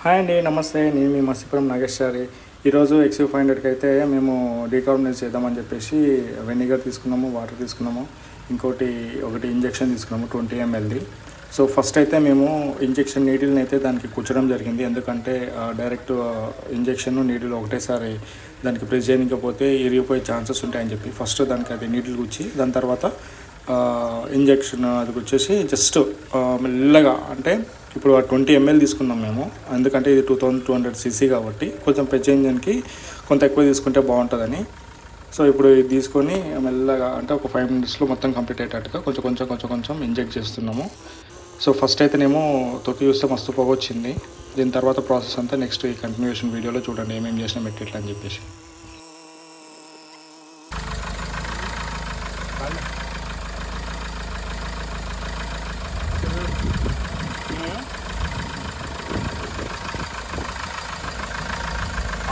Hi అండి, నమస్తే. నేను మీ మసిపురం నాగేశ్వరి. ఈరోజు XU500కి అయితే మేము డీకార్బనైజ్ చేద్దామని చెప్పేసి వెనిగర్ తీసుకున్నాము, వాటర్ తీసుకున్నాము, ఒకటి ఇంజెక్షన్ తీసుకున్నాము 20 mlది. సో ఫస్ట్ అయితే మేము ఇంజెక్షన్ నీడిల్ని అయితే దానికి కుచ్చడం జరిగింది. ఎందుకంటే డైరెక్ట్ ఇంజెక్షన్ నీడిల్ ఒకటేసారి దానికి ప్రెస్ చేయకపోతే ఇరిగిపోయే ఛాన్సెస్ ఉంటాయని చెప్పి ఫస్ట్ దానికి అది నీడిల్ గుచ్చి దాని తర్వాత ఇంజెక్షన్ అది వచ్చేసి జస్ట్ మెల్లగా, అంటే ఇప్పుడు 20 ml తీసుకున్నాం మేము. ఎందుకంటే ఇది 2200 cc కాబట్టి కొంచెం పెద్ద ఇంజన్కి కొంత ఎక్కువ తీసుకుంటే బాగుంటుందని. సో ఇప్పుడు ఇది తీసుకొని మెల్లగా, అంటే ఒక 5 minutesలో మొత్తం కంప్లీట్ అయ్యేటట్టుగా కొంచెం ఇంజెక్ట్ చేస్తున్నాము. సో ఫస్ట్ అయితేనేమో తొక్కి చూస్తే మస్తు పొగ వచ్చింది. దీని తర్వాత ప్రాసెస్ అంతా నెక్స్ట్ ఈ కంటిన్యూషన్ వీడియోలో చూడండి, ఏమేమి చేసినా ఎట్లా అని చెప్పేసి.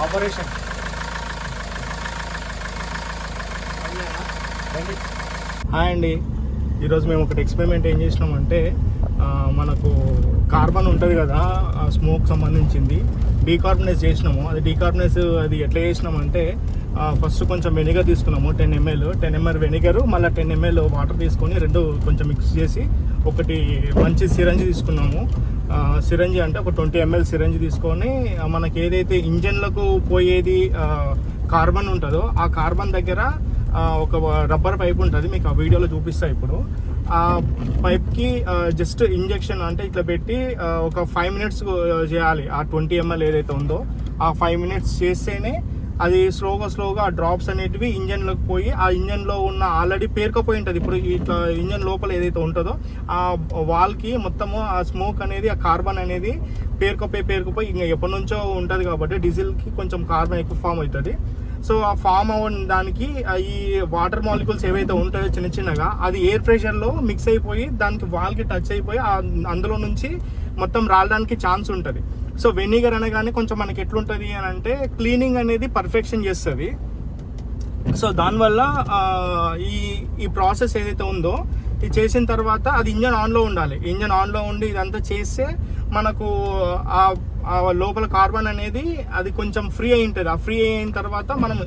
ఆపరేషన్ హాయ్ అండి. ఈరోజు మేము ఒకటి ఎక్స్పెరిమెంట్ ఏం చేసినామంటే, మనకు కార్బన్ ఉంటుంది కదా, స్మోక్ సంబంధించింది డీకార్బనైజ్ చేసినాము. అది ఎట్లా చేసినామంటే, ఫస్ట్ కొంచెం వెనిగర్ తీసుకున్నాము 10 ml వెనిగర్, మళ్ళీ 10 ml వాటర్ తీసుకొని రెండు కొంచెం మిక్స్ చేసి ఒకటి మంచి సిరంజి తీసుకున్నాము. సిరంజి అంటే ఒక 20 ml సిరంజి తీసుకొని మనకి ఏదైతే ఇంజన్లకు పోయేది కార్బన్ ఉంటుందో ఆ కార్బన్ దగ్గర ఒక రబ్బర్ పైప్ ఉంటుంది, మీకు ఆ వీడియోలో చూపిస్తా. ఇప్పుడు ఆ పైప్కి జస్ట్ ఇంజెక్షన్ అంటే ఇట్లా పెట్టి ఒక 5 minutes చేయాలి. ఆ 20 ml ఏదైతే ఉందో ఆ 5 minutes చేస్తేనే అది స్లోగా ఆ డ్రాప్స్ అనేటివి ఇంజన్లోకి పోయి ఆ ఇంజన్లో ఉన్న ఆల్రెడీ పేరుకపోయి ఉంటుంది. ఇప్పుడు ఇట్లా ఇంజన్ లోపల ఏదైతే ఉంటుందో ఆ వాల్కి మొత్తము ఆ స్మోక్ అనేది, ఆ కార్బన్ అనేది పేరుకుపోయి ఇంకా ఎప్పటి నుంచో ఉంటుంది కాబట్టి డీజిల్కి కొంచెం కార్బన్ ఎక్కువ ఫామ్ అవుతుంది. సో ఆ ఫామ్ అవ్వడానికి ఈ వాటర్ మాలిక్యూల్స్ ఏవైతే ఉంటాయో చిన్నగా అది ఎయిర్ ప్రెషర్లో మిక్స్ అయిపోయి దానికి వాల్కి టచ్ అయిపోయి అందులో నుంచి మొత్తం రావడానికి ఛాన్స్ ఉంటుంది. సో వెనిగర్ అనగానే కొంచెం మనకి ఎట్లుంటుంది అని అంటే, క్లీనింగ్ అనేది పర్ఫెక్షన్ చేస్తుంది. సో దానివల్ల ఈ ప్రాసెస్ ఏదైతే ఉందో ఇది చేసిన తర్వాత అది ఇంజన్ ఆన్లో ఉండాలి. ఇంజన్ ఆన్లో ఉండి ఇదంతా చేస్తే మనకు ఆ లోపల కార్బన్ అనేది అది కొంచెం ఫ్రీ అయి ఉంటుంది. ఆ ఫ్రీ అయిన తర్వాత మనం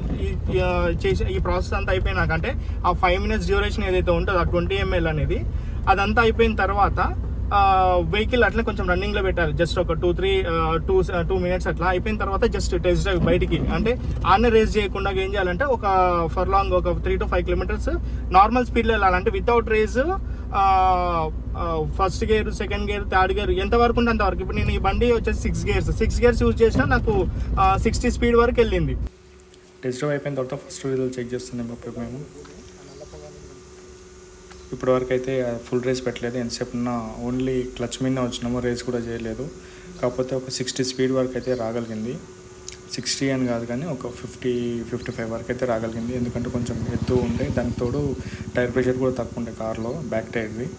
ఈ ప్రాసెస్ అంతా అయిపోయినాక, అంటే ఆ 5 minutes డ్యూరేషన్ ఏదైతే ఉంటుందో ఆ 20 ml అనేది అదంతా అయిపోయిన తర్వాత వెహికల్ అట్లా కొంచెం రన్నింగ్లో పెట్టాలి. జస్ట్ ఒక 2 minutes అట్లా అయిపోయిన తర్వాత జస్ట్ టెస్ట్ డ్రైవ్ బయటికి, అంటే ఆన్నే రేస్ చేయకుండా ఏం చేయాలంటే ఒక ఫర్లాంగ్ ఒక 3 to 5 kilometers నార్మల్ స్పీడ్లో వెళ్ళాలి. అంటే without race first gear, second gear, third gear ఎంతవరకు ఉంటే అంతవరకు. ఇప్పుడు నేను ఈ బండి వచ్చేసి 6 gears యూజ్ చేసినా నాకు 60 speed వరకు వెళ్ళింది. టెస్ట్ డ్రైవ్ అయిపోయిన తర్వాత ఫస్ట్ రిజల్ట్ చెక్ చేస్తున్నాం మేము. ఇప్పటి వరకు అయితే ఫుల్ రేస్ పెట్టలేదు, ఎంతసేపు ఉన్నా ఓన్లీ క్లచ్ మీద వచ్చినాము, రేస్ కూడా చేయలేదు. కాకపోతే ఒక 60 speed వరకు అయితే రాగలిగింది. 60 అని కాదు కానీ ఒక 50-55 వరకు అయితే రాగలిగింది. ఎందుకంటే కొంచెం ఎత్తు ఉండే, దానికి తోడు టైర్ ప్రెషర్ కూడా తక్కువ ఉండే కార్లో, బ్యాక్ టైర్ది.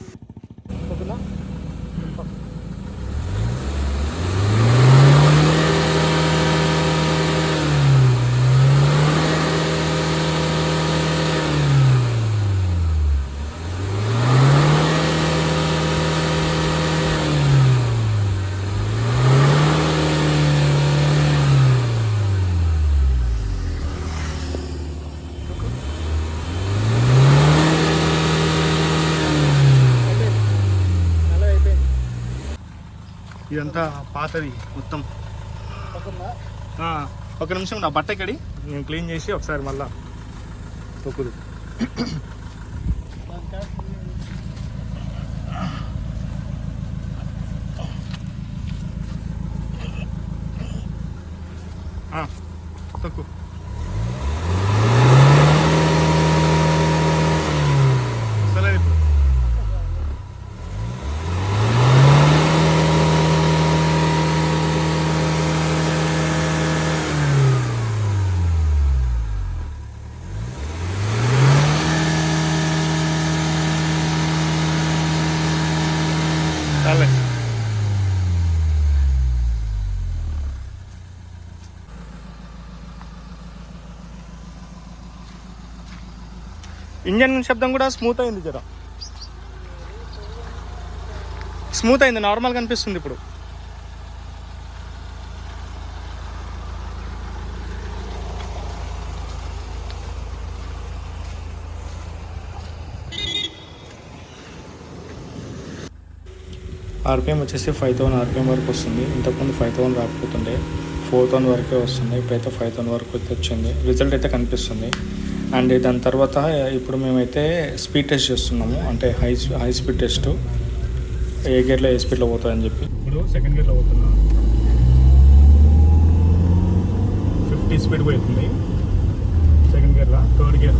ఇదంతా పాతది మొత్తం. ఒక నిమిషం, నా బట్ట ఎక్కడి నేను క్లీన్ చేసి ఒకసారి మళ్ళా తొక్కుదు. తొక్కు. ఇంజన్ శబ్దం కూడా స్మూత్ అయింది, స్మూత్ అయింది, నార్మల్గా అనిపిస్తుంది ఇప్పుడు. ఆర్పిఎం వచ్చేసి 5000 ఆర్పిఎం వరకు వస్తుంది. ఇంతకుముందు 5000 రాకపోతుండే, 4000 వరకే వస్తుంది. ఇప్పుడైతే 5000 వరకు అయితే వచ్చింది. రిజల్ట్ అయితే కనిపిస్తుంది. అండ్ దాని తర్వాత ఇప్పుడు మేమైతే స్పీడ్ టెస్ట్ చేస్తున్నాము, అంటే హై స్పీడ్ టెస్ట్, ఏ గేర్లో ఏ స్పీడ్లో పోతుందని చెప్పి. ఇప్పుడు సెకండ్ గేర్లో పోతున్నా, 50 స్పీడ్ పోతుంది సెకండ్ గేర్లో. Third gear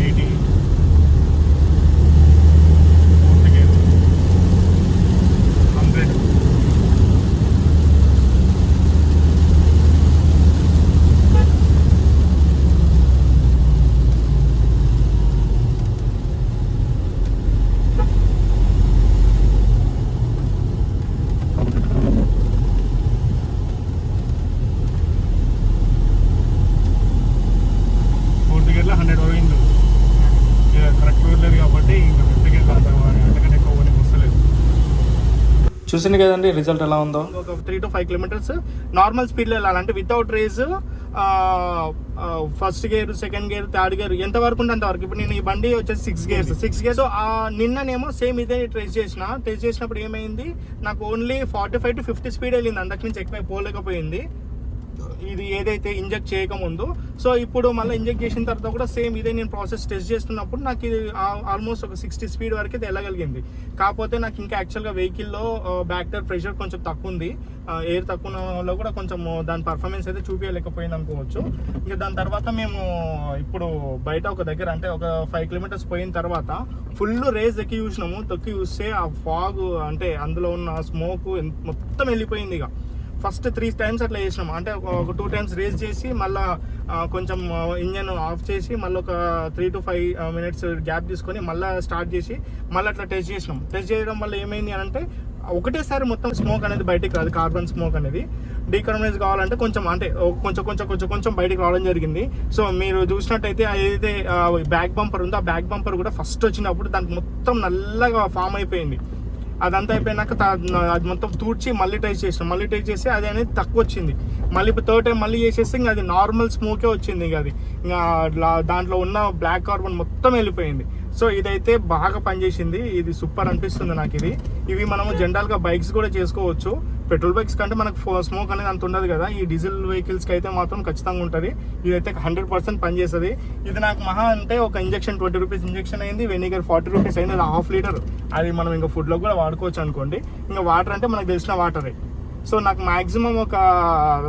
80, fourth gear 100. Fourth గేర్లో 100 పోయింది. కరెక్ట్ లేదు కాబట్టి ఇంకా ఫిఫ్త్ గేర్ అంతకంటే ఎక్కువ పోనీ వస్తలేదు. చూసింది కదండి రిజల్ట్ ఎలా ఉందో. ఒక 3 to 5 కిలోమీటర్స్ నార్మల్ స్పీడ్లో వెళ్ళాలంటే without race, first gear, second gear, third gear ఎంత వరకు ఉంటే అంతవరకు. ఇప్పుడు నేను ఈ బండి వచ్చేసి 6 గేర్స్. సో నిన్ననేమో సేమ్ ఇదే టెస్ట్ చేసినప్పుడు ఏమైంది, నాకు ఓన్లీ 45 to 50 స్పీడ్ వెళ్ళింది, అంతకు మించి ఎక్కువ పోలేకపోయింది ఇది ఏదైతే ఇంజెక్ట్ చేయకముందు. సో ఇప్పుడు మళ్ళీ ఇంజెక్ట్ చేసిన తర్వాత కూడా సేమ్ ఇదే నేను ప్రాసెస్ టెస్ట్ చేస్తున్నప్పుడు నాకు ఇది ఆల్మోస్ట్ ఒక 60 స్పీడ్ వరకు అయితే వెళ్ళగలిగింది. కాకపోతే నాకు ఇంకా యాక్చువల్గా వెహికల్లో బ్యాక్ టైర్ ప్రెషర్ కొంచెం తక్కువ ఉంది, ఎయిర్ తక్కువ కూడా కొంచెం దాని పర్ఫార్మెన్స్ అయితే చూపించలేకపోయింది అనుకోవచ్చు. ఇంకా దాని తర్వాత మేము ఇప్పుడు బయట ఒక దగ్గర అంటే ఒక 5 కిలోమీటర్స్ పోయిన తర్వాత ఫుల్ రేస్ ఎక్కి తొక్కి చూస్తే ఆ ఫాగ్ అంటే అందులో ఉన్న స్మోక్ మొత్తం వెళ్ళిపోయింది. ఇక ఫస్ట్ 3 times అట్లా చేసినాం, అంటే ఒక 2 times రేస్ చేసి మళ్ళీ కొంచెం ఇంజన్ ఆఫ్ చేసి మళ్ళీ ఒక 3 to 5 minutes గ్యాప్ తీసుకొని మళ్ళీ స్టార్ట్ చేసి మళ్ళీ అట్లా టెస్ట్ చేసినాం. టెస్ట్ చేయడం వల్ల ఏమైంది అని అంటే ఒకటేసారి మొత్తం స్మోక్ అనేది బయటికి రాదు. కార్బన్ స్మోక్ అనేది డీకార్బనైజ్ కావాలంటే కొంచెం అంటే కొంచెం బయటికి రావడం జరిగింది. సో మీరు చూసినట్టయితే ఏదైతే బ్యాక్ బంపర్ ఉందో ఆ బ్యాక్ బంపర్ కూడా ఫస్ట్ వచ్చినప్పుడు దానికి మొత్తం నల్లగా ఫామ్ అయిపోయింది. అదంతా అయిపోయినాక అది మొత్తం తూడ్చి మళ్ళీ టెస్ట్ చేసి అది అనేది తక్కువ వచ్చింది. మళ్ళీ ఇప్పుడు థర్డ్ టైం మళ్ళీ చేసేస్తే ఇంకా అది నార్మల్ స్మోకే వచ్చింది. ఇంకా అది ఇంకా దాంట్లో ఉన్న బ్లాక్ కార్బన్ మొత్తం వెళ్ళిపోయింది. సో ఇదైతే బాగా పనిచేసింది, ఇది సూపర్ అనిపిస్తుంది నాకు. ఇవి మనము జనరల్గా బైక్స్ కూడా చేసుకోవచ్చు. పెట్రోల్ బైక్స్ కంటే మనకు స్మోక్ అనేది అంత ఉండదు కదా, ఈ డీజిల్ వెహికల్స్కి అయితే మాత్రం ఖచ్చితంగా ఉంటుంది. ఇదైతే 100% పనిచేస్తుంది. ఇది నాకు మహా అంటే ఒక ఇంజెక్షన్ 20 రూపీస్ ఇంజెక్షన్ అయింది, వెనిగర్ 40 రూపీస్ అయింది. అది ½ లీటర్. అది మనం ఇంకా ఫుడ్లో కూడా వాడుకోవచ్చు అనుకోండి. ఇంకా వాటర్ అంటే మనకు తెలిసిన వాటరే. సో నాకు మాక్సిమం ఒక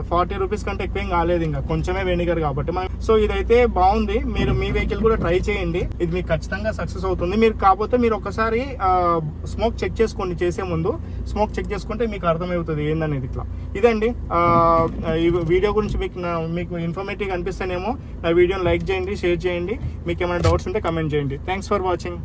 40 రూపీస్ కంటే ఎక్కువేం కాలేదు, ఇంకా కొంచెమే వెనిగర్ కాబట్టి. సో ఇదైతే బాగుంది, మీరు మీ వెహికల్ కూడా ట్రై చేయండి, ఇది మీకు ఖచ్చితంగా సక్సెస్ అవుతుంది. కాకపోతే మీరు ఒకసారి స్మోక్ చెక్ చేసుకోండి, చేసే ముందు స్మోక్ చెక్ చేసుకుంటే మీకు అర్థమవుతుంది ఏందనేది. ఇట్లా ఇదండి ఈ వీడియో గురించి మీకు ఇన్ఫర్మేటివ్ అనిపిస్తేనేమో నా వీడియోని లైక్ చేయండి, షేర్ చేయండి. మీకు ఏమైనా డౌట్స్ ఉంటే కమెంట్ చేయండి. Thanks for watching.